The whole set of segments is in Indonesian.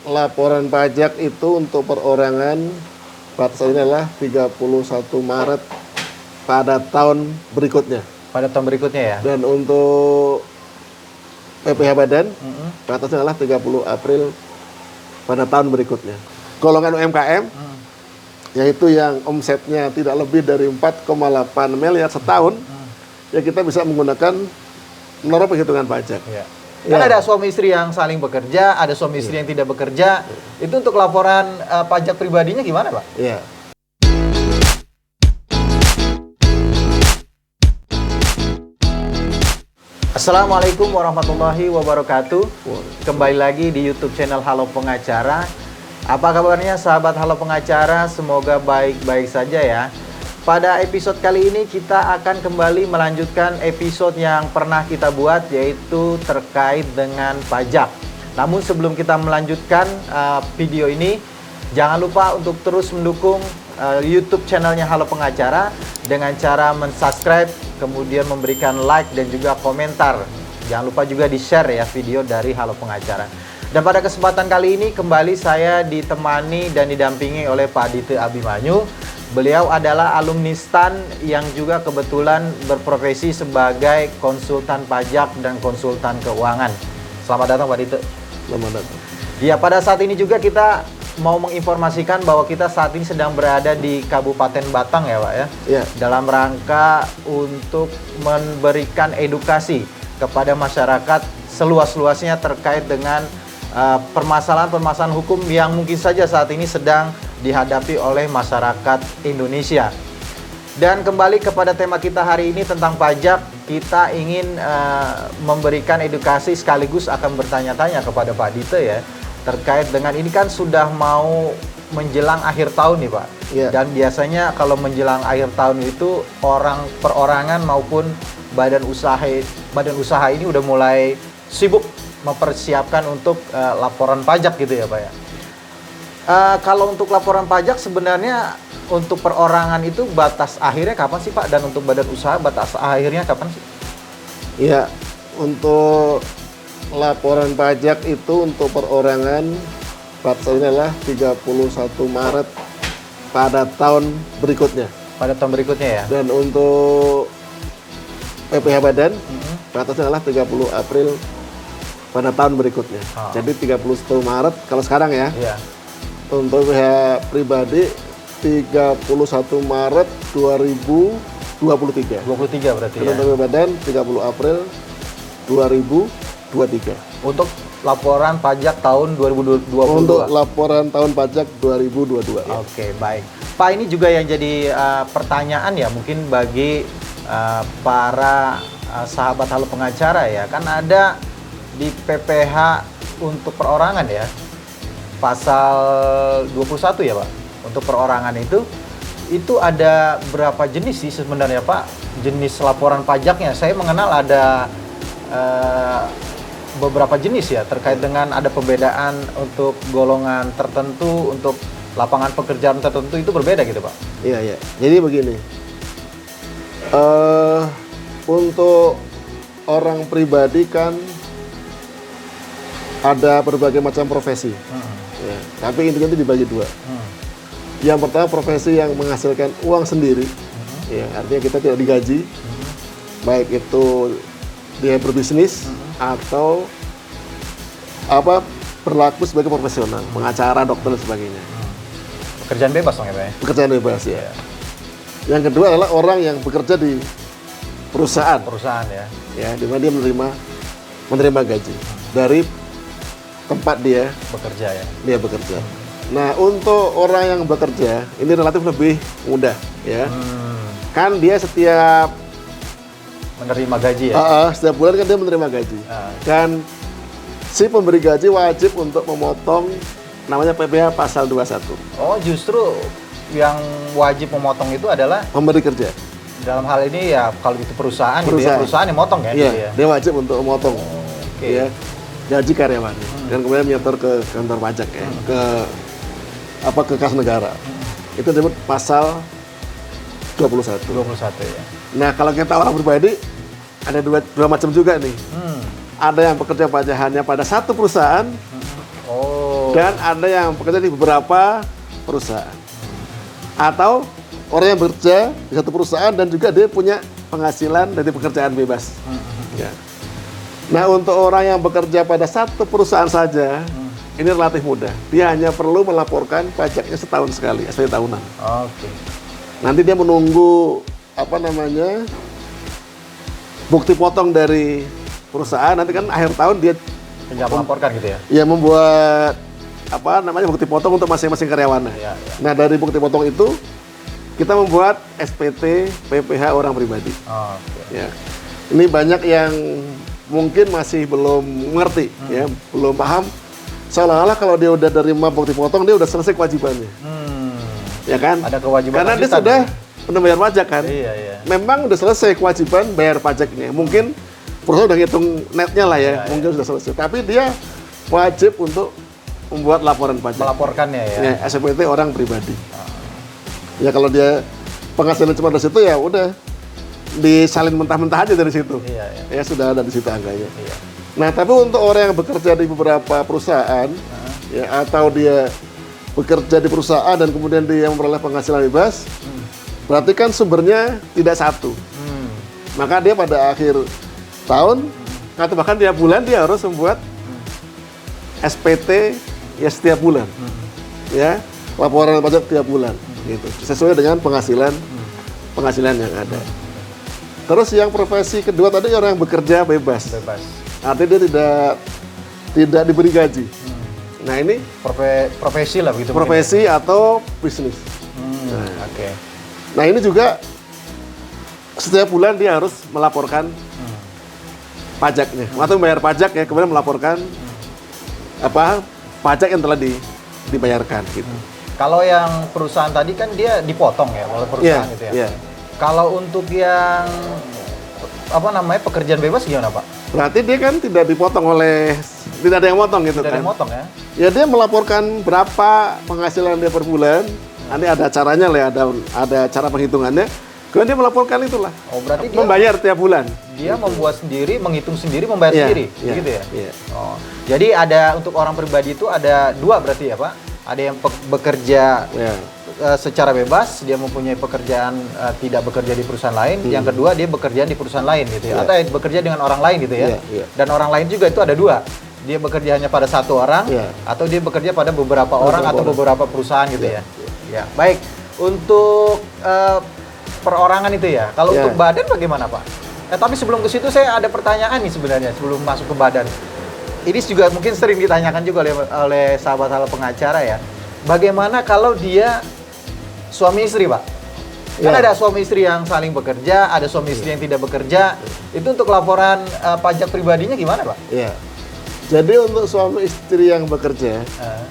laporan pajak itu untuk perorangan batasannya adalah 31 Maret pada tahun berikutnya. Pada tahun berikutnya ya? Dan untuk PPh Badan, batasnya adalah 30 April pada tahun berikutnya. Golongan UMKM, yaitu yang omsetnya tidak lebih dari 4,8 miliar setahun, ya kita bisa menggunakan menurut penghitungan pajak. Ya. Kan ada suami istri yang saling bekerja, ada suami istri yang tidak bekerja. Itu untuk laporan pajak pribadinya gimana, Pak? Iya. Assalamualaikum warahmatullahi wabarakatuh. Kembali lagi di YouTube channel Halo Pengacara. Apa kabarnya sahabat Halo Pengacara? Semoga baik-baik saja ya. Pada episode kali ini kita akan kembali melanjutkan episode yang pernah kita buat, yaitu terkait dengan pajak. Namun sebelum kita melanjutkan video ini, jangan lupa untuk terus mendukung YouTube channelnya Halo Pengacara dengan cara mensubscribe, kemudian memberikan like dan juga komentar. Jangan lupa juga di-share ya video dari Halo Pengacara. Dan pada kesempatan kali ini kembali saya ditemani dan didampingi oleh Pak Dite Abimanyu. Beliau adalah alumni STAN yang juga kebetulan berprofesi sebagai konsultan pajak dan konsultan keuangan. Selamat datang Pak Dite. Selamat datang. Ya, pada saat ini juga kita mau menginformasikan bahwa kita saat ini sedang berada di Kabupaten Batang ya Pak ya. Iya. Dalam rangka untuk memberikan edukasi kepada masyarakat seluas-luasnya terkait dengan permasalahan-permasalahan hukum yang mungkin saja saat ini sedang dihadapi oleh masyarakat Indonesia. Dan kembali kepada tema kita hari ini tentang pajak, kita ingin memberikan edukasi sekaligus akan bertanya-tanya kepada Pak Dite ya, terkait dengan ini kan sudah mau menjelang akhir tahun nih Pak. Yeah. Dan biasanya kalau menjelang akhir tahun itu orang perorangan maupun badan usaha ini udah mulai sibuk mempersiapkan untuk laporan pajak gitu ya Pak ya. Kalau untuk laporan pajak sebenarnya untuk perorangan itu batas akhirnya kapan sih Pak? Dan untuk badan usaha batas akhirnya kapan sih? Iya, untuk laporan pajak itu untuk perorangan batasnya adalah 31 Maret pada tahun berikutnya. Pada tahun berikutnya ya? Dan untuk PPh Badan, batasnya adalah 30 April pada tahun berikutnya. Jadi 31 Maret kalau sekarang ya. Iya. Untuk PPh pribadi 31 Maret 2023. 23 berarti ya? Untuk PPh Badan 30 April 2023. Untuk laporan pajak tahun 2022. Untuk laporan tahun pajak 2022. Ya. Oke, baik. Pak, ini juga yang jadi pertanyaan ya mungkin bagi para sahabat Halo Pengacara ya. Kan ada di PPh untuk perorangan ya, pasal 21 ya Pak. Untuk perorangan itu ada berapa jenis sih sebenarnya Pak? Jenis laporan pajaknya. Saya mengenal ada beberapa jenis ya, terkait dengan ada perbedaan untuk golongan tertentu, untuk lapangan pekerjaan tertentu itu berbeda gitu Pak? Iya, iya. Jadi begini, untuk orang pribadi kan ada berbagai macam profesi, ya, tapi intinya itu dibagi dua. Yang pertama profesi yang menghasilkan uang sendiri, ya, artinya kita tidak digaji, baik itu dia berbisnis atau berlaku sebagai profesional, pengacara, dokter dan sebagainya. Pekerjaan bebas dong ya Pak ya? Pekerjaan bebas ya. Yang kedua adalah orang yang bekerja di perusahaan. Perusahaan ya. Ya, di mana dia menerima gaji dari tempat dia bekerja. Nah, untuk orang yang bekerja ini relatif lebih mudah ya. Kan dia setiap menerima gaji ya. Setiap bulan kan dia menerima gaji. Dan si pemberi gaji wajib untuk memotong namanya PPh pasal 21. Oh, justru yang wajib memotong itu adalah pemberi kerja. Dalam hal ini ya kalau itu perusahaan gitu ya, perusahaan yang motong ya, iya, gitu ya. Dia wajib untuk memotong ya, gaji karyawannya dan kemudian menyetor ke kantor pajak ya, ke kas negara. Itu disebut pasal 21 ya. Nah, kalau kita orang pribadi ada dua macam juga nih. Ada yang bekerja pajak hanya pada satu perusahaan. Dan ada yang bekerja di beberapa perusahaan. Atau orang yang bekerja di satu perusahaan dan juga dia punya penghasilan dari pekerjaan bebas. Ya. Nah, untuk orang yang bekerja pada satu perusahaan saja, ini relatif mudah. Dia hanya perlu melaporkan pajaknya setahun sekali, SPT tahunan. Oke. Nanti dia menunggu bukti potong dari perusahaan. Nanti kan akhir tahun dia Tinggal melaporkan gitu ya? ya membuat bukti potong untuk masing-masing karyawannya. Iya, iya. Nah, dari bukti potong itu kita membuat SPT PPH orang pribadi. Oke. Ya. Ini banyak yang mungkin masih belum mengerti, ya, belum paham. Seolah-olah kalau dia udah terima bukti potong, dia udah selesai kewajibannya, ya kan? Ada kewajiban karena dia lanjutan, sudah ya? pernah bayar pajak kan? Iya, iya. Memang udah selesai kewajiban bayar pajaknya. Mungkin perusahaan udah ngitung netnya lah ya, Iya, mungkin sudah selesai. Tapi dia wajib untuk membuat laporan pajak. Melaporkannya ya? Ya, SPT orang pribadi. Ya kalau dia penghasilan cuma dari situ ya udah disalin mentah-mentah aja dari situ. Iya, iya. Ya sudah ada di situ angkanya. Iya. Nah, tapi untuk orang yang bekerja di beberapa perusahaan, ya atau dia bekerja di perusahaan dan kemudian dia memperoleh penghasilan bebas, berarti kan sumbernya tidak satu. Maka dia pada akhir tahun atau bahkan tiap bulan dia harus membuat SPT ya setiap bulan, ya laporan pajak tiap bulan, gitu. Sesuai dengan penghasilan yang ada. Terus yang profesi kedua tadi orang yang bekerja bebas. Bebas. Artinya dia tidak diberi gaji. Nah, ini Profesi lah begitu. profesi atau bisnis. Oke. Nah, ini juga setiap bulan dia harus melaporkan pajaknya. Atau membayar pajak ya, kemudian melaporkan pajak yang telah dibayarkan gitu. Kalau yang perusahaan tadi kan dia dipotong ya oleh perusahaan Iya, gitu ya. iya. Kalau untuk yang pekerjaan bebas gimana Pak? Berarti dia kan tidak ada yang motong gitu Tidak ada kan. yang motong ya? Ya dia melaporkan berapa penghasilan dia per bulan. Nanti ada caranya lah, ada cara penghitungannya. Kemudian dia melaporkan itulah. Oh, berarti dia Membayar tiap bulan. dia membuat sendiri, menghitung sendiri, membayar Iya, sendiri, iya, gitu ya? iya. Oh, jadi ada untuk orang pribadi itu ada dua berarti ya Pak? Ada yang bekerja Ya. secara bebas, dia mempunyai pekerjaan tidak bekerja di perusahaan lain. Yang kedua dia bekerja di perusahaan lain gitu ya, Iya. atau bekerja dengan orang lain gitu ya. Iya, iya. Dan orang lain juga itu ada dua. Dia bekerja hanya pada satu orang, Iya. atau dia bekerja pada beberapa orang atau orang. beberapa perusahaan gitu Iya, ya. Ya, baik. Untuk perorangan itu ya. Kalau Iya. untuk badan bagaimana Pak? Tapi sebelum ke situ saya ada pertanyaan nih sebenarnya sebelum masuk ke badan. Ini juga mungkin sering ditanyakan juga oleh sahabat hal pengacara ya. Bagaimana kalau dia suami istri, Pak? Kan Ya. ada suami istri yang saling bekerja, ada suami istri yang tidak bekerja. Itu untuk laporan pajak pribadinya gimana, Pak? Iya. Jadi untuk suami istri yang bekerja,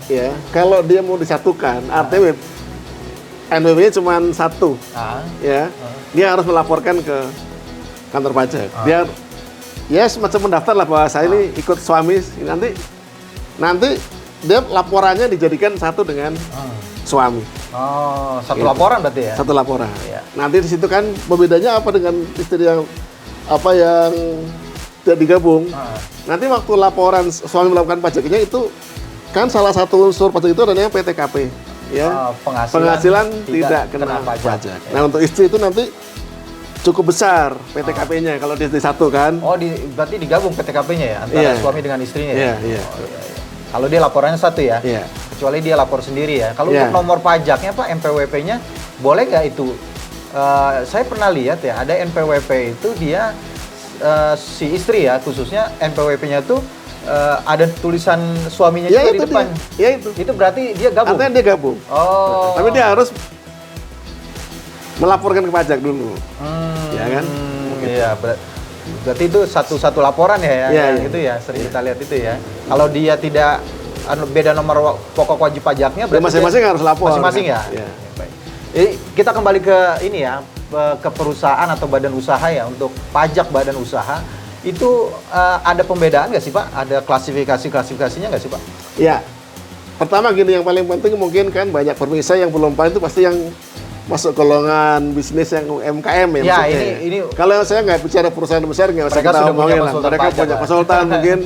ya kalau dia mau disatukan, artinya NPWP-nya cuma satu, ya, dia harus melaporkan ke kantor pajak. Dia ya semacam mendaftar lah bahwa saya ini ikut suami. Nanti dia laporannya dijadikan satu dengan suami. Oh, satu Gitu. laporan berarti ya? Satu laporan. Iya. Nanti di situ kan pembedanya apa dengan istri yang yang tidak digabung. Nanti waktu laporan suami melakukan pajaknya itu kan salah satu unsur pajak itu adalah PTKP, ya. Penghasilan tidak kena pajak. Nah, untuk istri itu nanti cukup besar PTKP-nya kalau dia disatukan. Oh, berarti digabung PTKP-nya ya antara Iya. suami dengan istrinya ya? Iya, iya. Oh, iya, iya. Kalau dia laporannya satu ya? Iya. Kecuali dia lapor sendiri ya. Kalau Iya. untuk nomor pajaknya Pak, NPWP-nya boleh nggak itu? Saya pernah lihat ya, ada NPWP itu dia si istri ya, khususnya NPWP-nya tuh ada tulisan suaminya Ya juga di itu depan. dia. Ya itu. Itu berarti dia gabung? Artinya dia gabung. Oh. Tapi dia harus melaporkan ke pajak dulu. Ya kan? Iya, berarti itu satu laporan ya, Iya, yang iya. itu ya, sering kita lihat itu ya. Kalau dia tidak beda nomor pokok wajib pajaknya, Ya, berarti masing-masing dia- harus lapor. Masing-masing kan? ya. Baik. Jadi kita kembali ke ini ya, ke perusahaan atau badan usaha ya. Untuk pajak badan usaha itu ada pembedaan nggak sih Pak? Ada klasifikasinya nggak sih Pak? Ya. Pertama gini, yang paling penting mungkin kan banyak pemirsa yang belum paham itu pasti yang masuk golongan bisnis yang UMKM ya. Ya, maksudnya ini- Kalau saya nggak bicara perusahaan besar nggak usah Mereka kita sudah punya omongin lah. konsultan Mereka pajak, punya Pak. konsultan mungkin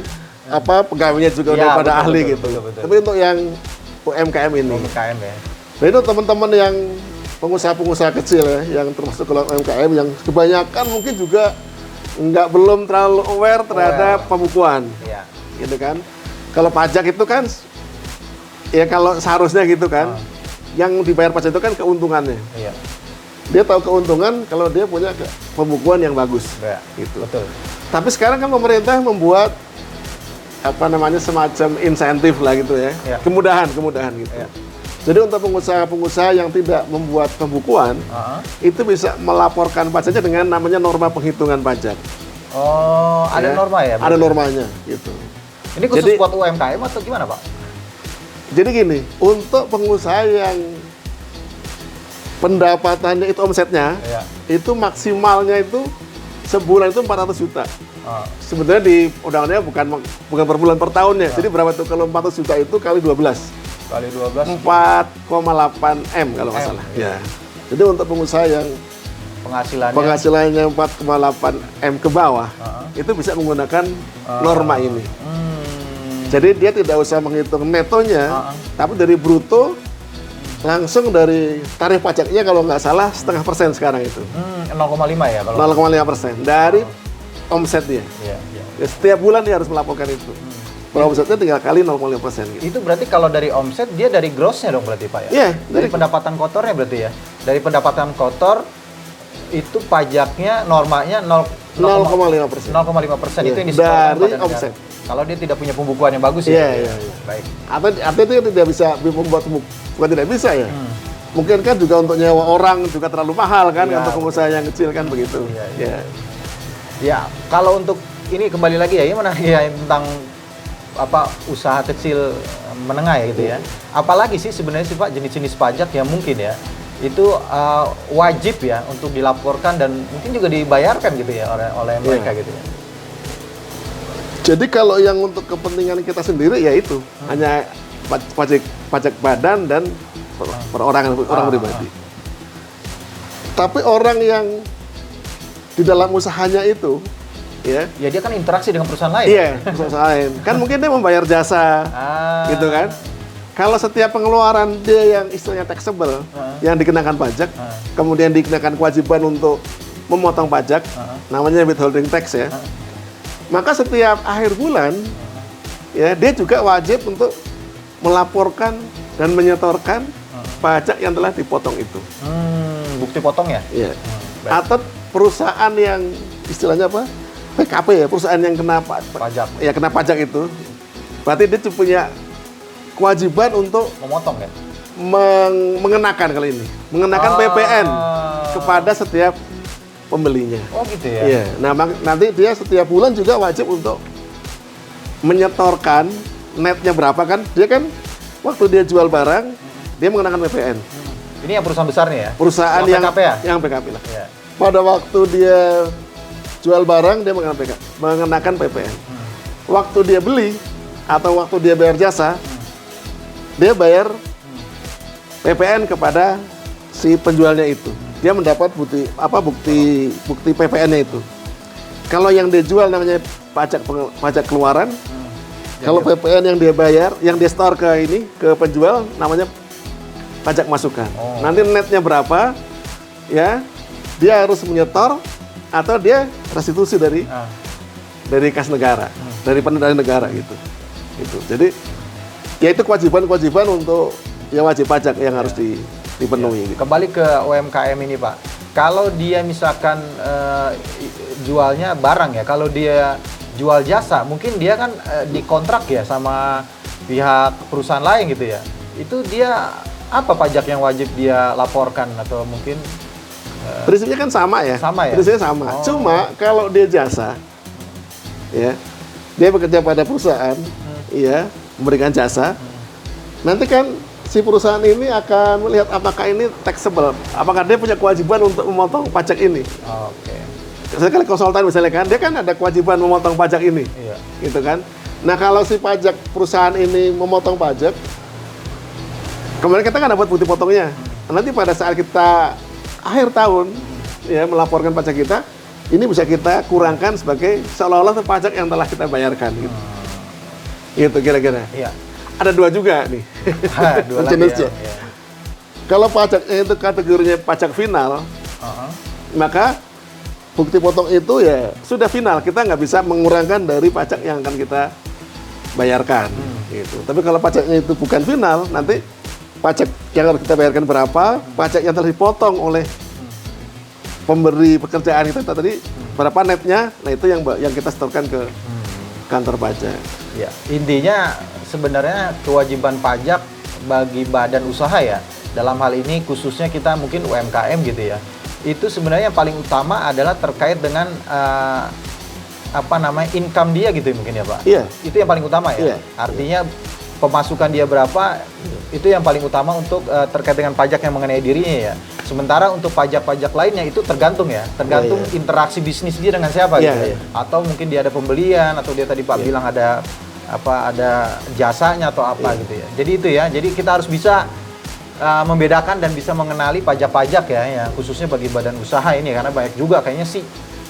pegawainya juga Ya, udah pada betul, ahli betul, gitu. betul, betul. Tapi untuk yang UMKM ini, UMKM ya. nah itu teman-teman yang pengusaha-pengusaha kecil ya, yang termasuk golongan UMKM yang kebanyakan mungkin juga belum terlalu aware terhadap pembukuan, Iya. gitu kan. Kalau pajak itu kan, ya kalau seharusnya gitu kan, yang dibayar pajak itu kan keuntungannya. Iya. Dia tahu keuntungan kalau dia punya pembukuan yang bagus, Ya, gitu. betul. Tapi sekarang kan pemerintah membuat semacam insentif lah gitu ya, Ya. kemudahan gitu. Ya. Jadi untuk pengusaha-pengusaha yang tidak membuat pembukuan, itu bisa melaporkan pajaknya dengan namanya norma penghitungan pajak. Oh, ada Ya. norma ya? Ada berarti? normanya, gitu. Ini khusus Jadi- buat UMKM atau gimana, Pak? Jadi gini, untuk pengusaha yang pendapatannya itu omsetnya, Iya. itu maksimalnya itu sebulan itu 400 juta. Oh, Sebenarnya di undang-undangnya bukan per bulan, per tahunnya. Jadi berapa tuh kalau 400 juta itu kali 12? kali 12 4,8 M kalau nggak M, salah. iya. Ya. Jadi untuk pengusaha yang penghasilannya. penghasilannya 4,8 M ke bawah, itu bisa menggunakan norma ini. Jadi dia tidak usah menghitung netonya, tapi dari bruto langsung dari tarif pajaknya kalau nggak salah 0,5% sekarang itu. 0,5 ya kalau. 0,5% dari omset dia. Iya, iya. Ya, setiap bulan dia harus melaporkan itu. Kalau omsetnya tinggal kali 0,5% gitu. Itu berarti kalau dari omset dia dari grossnya dong berarti, Pak ya? Iya, Dari pendapatan kotornya berarti ya? Dari pendapatan kotor itu pajaknya normanya 0,5%. 0,5% itu Iya, yang disetorkan dari pada negara. omset. Kalau dia tidak punya pembukuan yang bagus ya? Iya, iya, iya. Baik. Artinya itu tidak bisa membuat, bukan tidak bisa ya. Mungkin kan juga untuk nyewa orang juga terlalu mahal kan, Iya, untuk pengusaha yang kecil kan begitu. Iya, iya. Ya. Ya, kalau untuk ini kembali lagi ya, gimana ya tentang usaha kecil menengah ya gitu ya. Apalagi sih sebenarnya sih Pak jenis-jenis pajak yang mungkin ya itu wajib ya untuk dilaporkan dan mungkin juga dibayarkan gitu ya oleh mereka gitu ya. Jadi kalau yang untuk kepentingan kita sendiri ya itu hanya pajak badan dan perorangan orang pribadi. Tapi orang yang di dalam usahanya itu ya Ya dia kan interaksi dengan perusahaan lain. iya, perusahaan lain. Kan mungkin dia membayar jasa, gitu kan. Kalau setiap pengeluaran dia yang istilahnya taxable, yang dikenakan pajak, kemudian dikenakan kewajiban untuk memotong pajak, namanya withholding tax ya. Maka setiap akhir bulan, ya dia juga wajib untuk melaporkan dan menyetorkan pajak yang telah dipotong itu. Bukti potong ya? Iya. Baik. Atau perusahaan yang istilahnya apa? PKP ya, perusahaan yang kena Pajak. ya kena pajak itu, berarti dia punya kewajiban untuk Memotong ya? mengenakan kali ini, mengenakan PPN kepada setiap pembelinya. Oh gitu ya? Iya. Nah, nanti dia setiap bulan juga wajib untuk menyetorkan netnya berapa kan? Dia kan waktu dia jual barang, dia mengenakan PPN. Ini yang perusahaan besar nih ya? Perusahaan yang PKP ya? yang PKP lah. Iya. Pada waktu dia jual barang dia mengenakan PPN. Waktu dia beli atau waktu dia bayar jasa, dia bayar PPN kepada si penjualnya itu. Dia mendapat bukti PPN-nya itu. Kalau yang dia jual namanya pajak keluaran. Kalau PPN yang dia bayar, yang dia store ke penjual namanya pajak masukan. Nanti netnya berapa? Ya, dia harus menyetor atau dia restitusi dari kas negara, dari negara gitu. Jadi ya itu kewajiban untuk yang wajib pajak yang harus dipenuhi. Gitu. Kembali ke UMKM ini Pak, kalau dia misalkan jualnya barang ya, kalau dia jual jasa, mungkin dia kan dikontrak ya sama pihak perusahaan lain gitu ya. Itu dia apa pajak yang wajib dia laporkan atau mungkin prinsipnya kan sama ya? Sama ya? Prinsipnya sama. Cuma kalau dia jasa, ya, dia bekerja pada perusahaan, ya, memberikan jasa. Nanti kan si perusahaan ini akan melihat apakah ini taxable, apakah dia punya kewajiban untuk memotong pajak ini. Oke. Sekali konsultan misalnya kan, dia kan ada kewajiban memotong pajak ini, Iya. gitu kan. Nah kalau si pajak perusahaan ini memotong pajak, kemudian kita kan dapat bukti potongnya. Nanti pada saat kita akhir tahun ya melaporkan pajak kita, ini bisa kita kurangkan sebagai seolah-olah itu pajak yang telah kita bayarkan gitu. Gitu kira-kira. Iya. Ada dua juga nih. Dua lagi jenisnya. ya. Iya. Kalau pajaknya itu kategorinya pajak final, maka bukti potong itu ya sudah final. Kita nggak bisa mengurangkan dari pajak yang akan kita bayarkan. Gitu. Tapi kalau pajaknya itu bukan final, nanti pajak yang harus kita bayarkan berapa, pajak yang telah dipotong oleh pemberi pekerjaan kita tadi berapa netnya, nah itu yang kita setorkan ke kantor pajak. Ya, intinya sebenarnya kewajiban pajak bagi badan usaha ya, dalam hal ini khususnya kita mungkin UMKM gitu ya, itu sebenarnya yang paling utama adalah terkait dengan income dia gitu mungkin ya Pak. Iya. Itu yang paling utama ya. Iya. Artinya pemasukan dia berapa, itu yang paling utama untuk terkait dengan pajak yang mengenai dirinya ya. Sementara untuk pajak-pajak lainnya itu tergantung ya, tergantung interaksi bisnis dia dengan siapa gitu. Atau mungkin dia ada pembelian, atau dia tadi Pak bilang ada jasanya atau apa gitu ya. Jadi itu ya, jadi kita harus bisa membedakan dan bisa mengenali pajak-pajak ya, khususnya bagi badan usaha ini, karena banyak juga kayaknya sih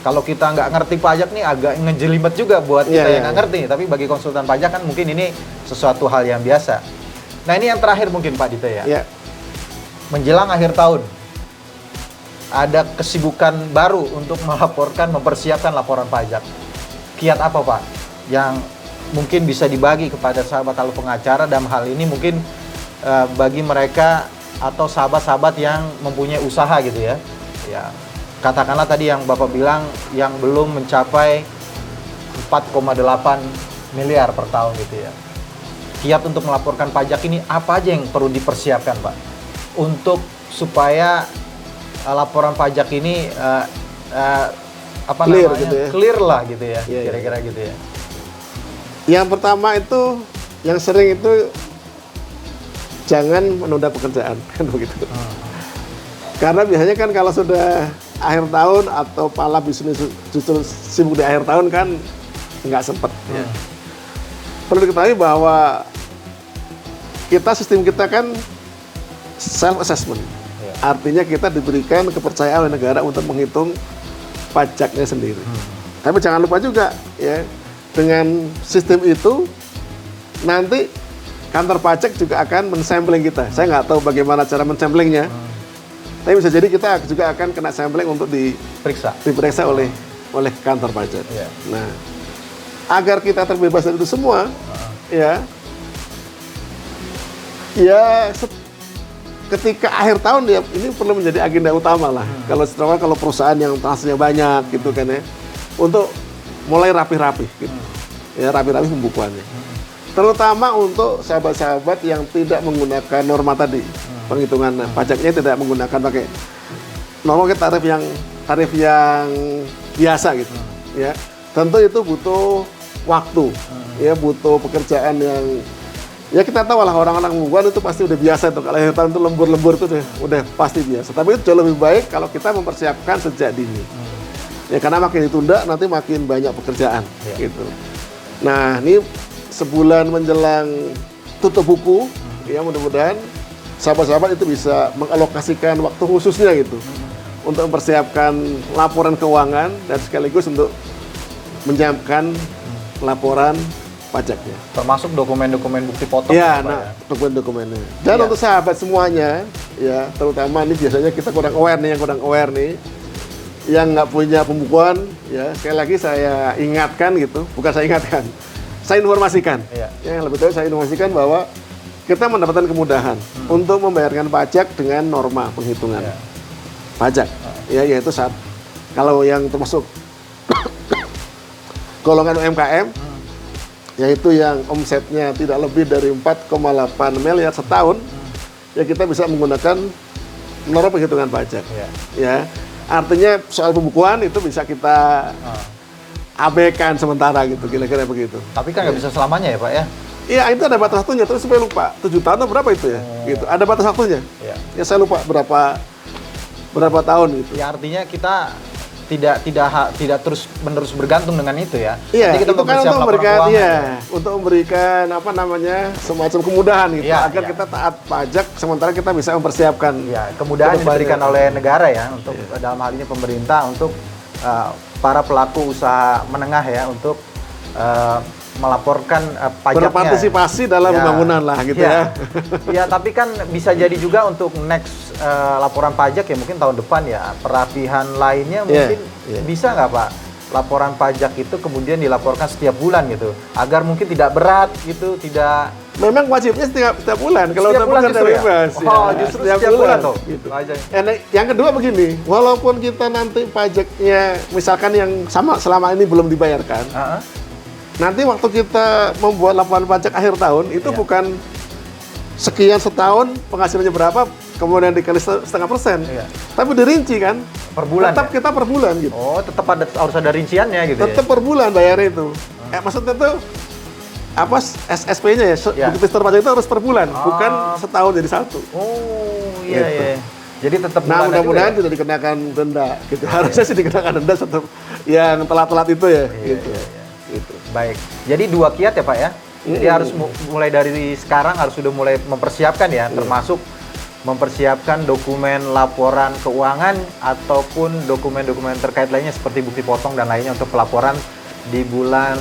kalau kita nggak ngerti pajak nih agak ngejelimet juga buat kita yang nggak ngerti. Tapi bagi konsultan pajak kan mungkin ini sesuatu hal yang biasa. Nah ini yang terakhir mungkin Pak Dito ya. Menjelang akhir tahun, ada kesibukan baru untuk mempersiapkan laporan pajak. Kiat apa Pak yang mungkin bisa dibagi kepada sahabat Halo Pengacara dalam hal ini mungkin bagi mereka atau sahabat-sahabat yang mempunyai usaha gitu ya. Ya, katakanlah tadi yang Bapak bilang yang belum mencapai 4,8 miliar per tahun gitu ya. Kiat untuk melaporkan pajak ini apa aja yang perlu dipersiapkan Pak? Untuk supaya laporan pajak ini clear lah gitu ya, kira-kira gitu ya. Yang pertama itu, yang sering itu jangan menunda pekerjaan, kan begitu. Karena biasanya kan kalau sudah akhir tahun atau pala bisnis justru sibuk di akhir tahun kan nggak sempet. Ya. Perlu diketahui bahwa sistem kita kan self assessment. Artinya kita diberikan kepercayaan oleh negara untuk menghitung pajaknya sendiri. Tapi jangan lupa juga ya, dengan sistem itu nanti kantor pajak juga akan men-sampling kita. Saya nggak tahu bagaimana cara men-samplingnya, tapi bisa jadi kita juga akan kena sampling untuk diperiksa oleh kantor pajak. Nah, agar kita terbebas dari itu semua, ketika akhir tahun ya ini perlu menjadi agenda utama lah. Kalau perusahaan yang transaksinya banyak gitu kan ya, untuk mulai rapi-rapi gitu. Ya, rapi-rapi pembukuannya. Terutama untuk sahabat-sahabat yang tidak menggunakan norma tadi. Penghitungan pajaknya tidak menggunakan pakai norma tarif yang biasa gitu. Ya. Tentu itu butuh waktu. Ya, butuh pekerjaan yang ya kita tahu lah, orang-orang pembukuan itu pasti udah biasa tuh. Kalau akhir tahun itu lembur-lembur itu udah pasti biasa. Tapi itu jauh lebih baik kalau kita mempersiapkan sejak dini. Ya, karena makin ditunda nanti makin banyak pekerjaan gitu. Nah, ini sebulan menjelang tutup buku, ya mudah-mudahan sahabat-sahabat itu bisa mengalokasikan waktu khususnya gitu untuk mempersiapkan laporan keuangan dan sekaligus untuk menyiapkan laporan pajaknya. Termasuk dokumen-dokumen bukti potong. Dokumen-dokumennya. Dan untuk sahabat semuanya, ya terutama ini biasanya kita kurang aware nih, yang nggak punya pembukuan, ya sekali lagi saya ingatkan gitu, bukan saya ingatkan, saya informasikan. Yang lebih tahu saya informasikan bahwa kita mendapatkan kemudahan untuk membayarkan pajak dengan norma penghitungan pajak, yaitu kalau yang termasuk golongan UMKM, yaitu yang omsetnya tidak lebih dari 4,8 miliar setahun, ya kita bisa menggunakan norma penghitungan pajak. Ya, artinya soal pembukuan itu bisa kita abaikan sementara gitu, kira-kira begitu. Tapi kan nggak bisa selamanya ya Pak ya? Iya, itu ada batas waktunya, terus sampai lupa 7 tahun atau berapa itu ya? Gitu. Ada batas waktunya. Ya saya lupa berapa tahun gitu. Ya artinya kita tidak terus menerus bergantung dengan itu ya. Iya, itu kan untuk memberikan semacam kemudahan gitu, agar kita taat pajak sementara kita bisa mempersiapkan. Ya, kemudahan diberikan oleh negara ya untuk dalam hal ini pemerintah untuk para pelaku usaha menengah ya, untuk melaporkan pajaknya. Berpartisipasi dalam pembangunan lah gitu ya. Ya, tapi kan bisa jadi juga untuk next laporan pajak ya mungkin tahun depan ya. Perapihan lainnya mungkin bisa nggak Pak? Laporan pajak itu kemudian dilaporkan setiap bulan gitu. Agar mungkin tidak berat gitu, tidak... Memang wajibnya setiap bulan. Kalau setiap bulan justru bebas. Oh, justru setiap bulan tuh. Gitu. Yang kedua begini, walaupun kita nanti pajaknya misalkan yang sama selama ini belum dibayarkan, nanti waktu kita membuat laporan pajak akhir tahun itu bukan sekian setahun penghasilannya berapa kemudian dikali 0,5%, tapi dirinci kan per bulan. Tetap kita per bulan gitu. Oh, tetap harus ada rinciannya gitu. Tetap per bulan bayarnya itu. Maksudnya tuh apa SSP-nya ya, bukti pajak itu harus per bulan, bukan setahun jadi satu. Oh, iya gitu. iya. Jadi tetap nah, mudah-mudahan tidak dikenakan denda gitu. Harusnya sih dikenakan denda tetap yang telat-telat itu ya gitu. Gitu. Baik. Jadi 2 kiat ya, Pak ya. Jadi harus mulai dari sekarang harus sudah mulai mempersiapkan ya, termasuk mempersiapkan dokumen laporan keuangan ataupun dokumen-dokumen terkait lainnya seperti bukti potong dan lainnya untuk pelaporan di bulan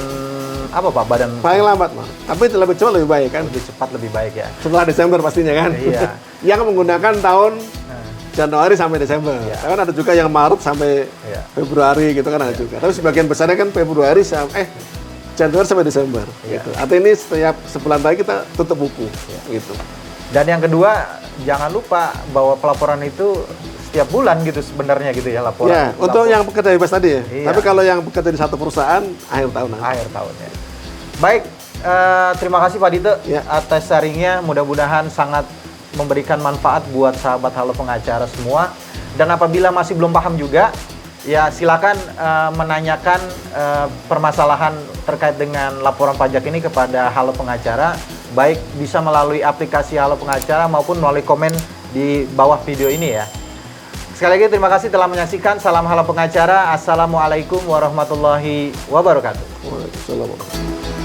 apa Pak? Badan paling lambat Mas. Tapi lebih cepat lebih baik kan? Lebih cepat lebih baik ya. Setelah Desember pastinya kan? Iya. Yang menggunakan tahun Januari sampai Desember. Kan ada juga yang Maret sampai Februari gitu kan ada juga. Tapi sebagian besarnya kan Februari sampai Januari sampai Desember. Gitu. Artinya ini setiap sebulan lagi kita tutup buku. Gitu. Dan yang kedua, jangan lupa bahwa pelaporan itu setiap bulan gitu sebenarnya gitu ya laporan. Ya, untuk yang pekerja bebas tadi ya. Iya. Tapi kalau yang bekerja di satu perusahaan akhir tahun. Akhir tahun ya. Baik, terima kasih Pak Dito atas sharingnya. Mudah-mudahan sangat memberikan manfaat buat sahabat Halo Pengacara semua. Dan apabila masih belum paham juga, ya silakan menanyakan permasalahan terkait dengan laporan pajak ini kepada Halo Pengacara, baik bisa melalui aplikasi Halo Pengacara maupun melalui komen di bawah video ini ya. Sekali lagi terima kasih telah menyaksikan. Salam Halo Pengacara. Assalamualaikum warahmatullahi wabarakatuh. Waalaikumsalam.